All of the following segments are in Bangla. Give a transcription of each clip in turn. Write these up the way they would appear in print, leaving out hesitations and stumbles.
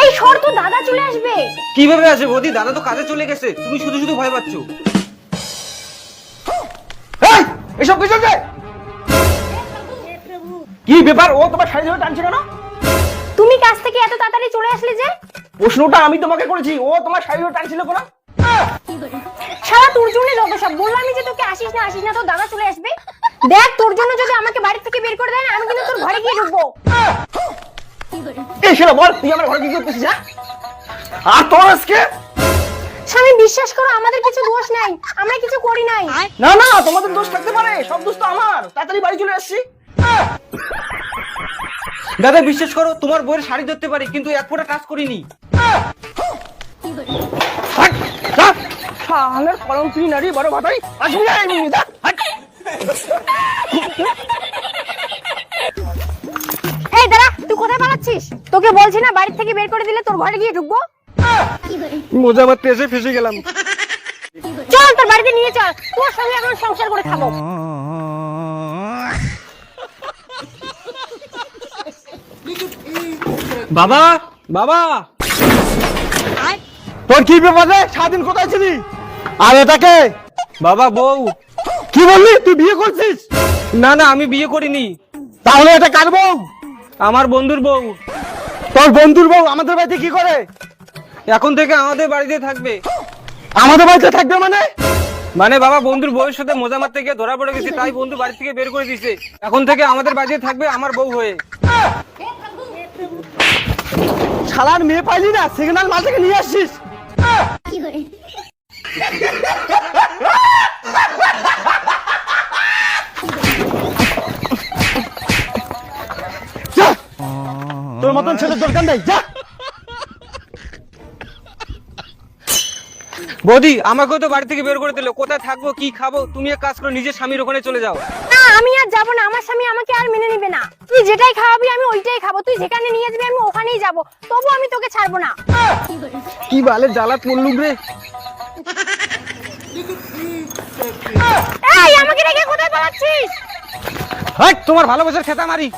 এই সর, তো দাদা চলে আসবে। কিভাবে আসে বৌদি? দাদা তো কাজে চলে গেছে, তুমি শুধু শুধু ভয় পাচ্ছ। এসব কি চলছে? কি ব্যাপার? ও তোমার শাড়ি ধরে টানছে কেন? তুমি কাজ থেকে এত তাড়াতাড়ি চলে আসলে যে? প্রশ্নটা আমি তোমাকে করেছি, ও তোমার শাড়ি ধরে টানছিল কেন? শালা তোর জন্য যত সব। বললামই যে তোকে আসিস না, তো দাদা চলে আসবে। দেখ, তোর জন্য যদি আমাকে বাড়ি থেকে বের করে দেয় না, আমি কিন্তু তোর ঘরে গিয়ে ঢুকবো। এই শোনো, বল তুই আমার ঘরে কি করতেছিস? আর তোর আজকে স্বামী, বিশ্বাস করো, আমাদের কিছু দোষ নাই, আমরা কিছু করি নাই। না না, তোমাদের দোষ থাকতে পারে, সব দোষ তো আমার। তাড়াতাড়ি বাড়ি চলে আসছি। দাদা বিশ্বাস করো, তোমার বউয়ের শাড়ি ধরতে পারি, কিন্তু এক ফোঁটা কাজ করিনি। শালের কলম তুই নারী বড় ভাতাই আসবি না। এই দাঁড়া, তুই কোথায় পালাচ্ছিস? তোকে বলছি না, বাড়ি থেকে বের করে দিলে তোর ঘরে গিয়ে ঢুকবো। মজা মারতে এসে ফেসে গেলাম। চল, তোর বাড়িতে নিয়ে চল, তোর সঙ্গে এখন সংসার করে খাবো। বাবা, বাবা, তোর কি ব্যাপার রে? সারাদিন কোথায় ছিলি? আর এটাকে বাবা বউ। কি বললি? তুই বিয়ে করছিস? না না, আমি বিয়ে করিনি। তাহলে এটা কার বউ? আমার বন্ধুর বউ। তোর বন্ধুর বউ আমাদের বাড়িতে কি করে? এখন থেকে আমাদের বাড়িতে থাকবে। আমাদের বাড়িতে থাকবে মানে? মানে বাবা, বন্ধুর বউয়ের সাথে মজা মারতে গিয়ে ধরা পড়ে গেছে, তাই বন্ধু বাড়ি থেকে বের করে দিয়েছে। এখন থেকে আমাদের বাড়িতে থাকবে আমার বউ হয়ে। শালার মেয়ে পাইলি না, সিগন্যাল মাল থেকে নিয়ে আসছিস। যা, তোর মতন ছেলের দরকার নেই, যা। বৌদি, আমাকেও তো বাড়ি থেকে বের করে দিল, কোথায় থাকবো কি খাবো? তুমি এক কাজ করো, নিজের স্বামীর ওখানে চলে যাও। না, আমি আর যাবো না, আমার স্বামী আমাকে আর মেনে নিবে না। তুই যেটাই খাওয়াবি আমি ওইটাই খাবো, তুই যেখানে নিয়ে যাবি আমি ওখানেই যাবো, তবু আমি তোকে ছাড়বো না। কি বালে জ্বালাত পড়লুম রে। এই, আমাকে রেখে কোথায় পালাচ্ছিস? হাট, তোমার ভালোবাসার খেতা মারি।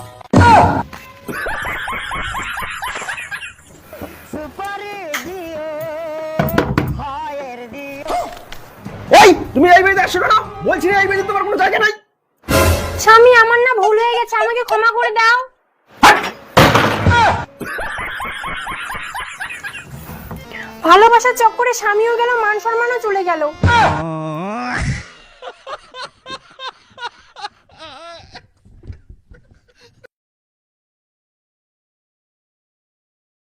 এই তুমি এই বাড়িতে আসছো কেন? বলছি না এই বাড়িতে তোমার কোনো জায়গা নাই। স্বামী, আমার না ভুল হয়ে গেছে, আমাকে ক্ষমা করে দাও। ভালোবাসার চক্করে স্বামীও গেল, মান সম্মানও চলে গেল।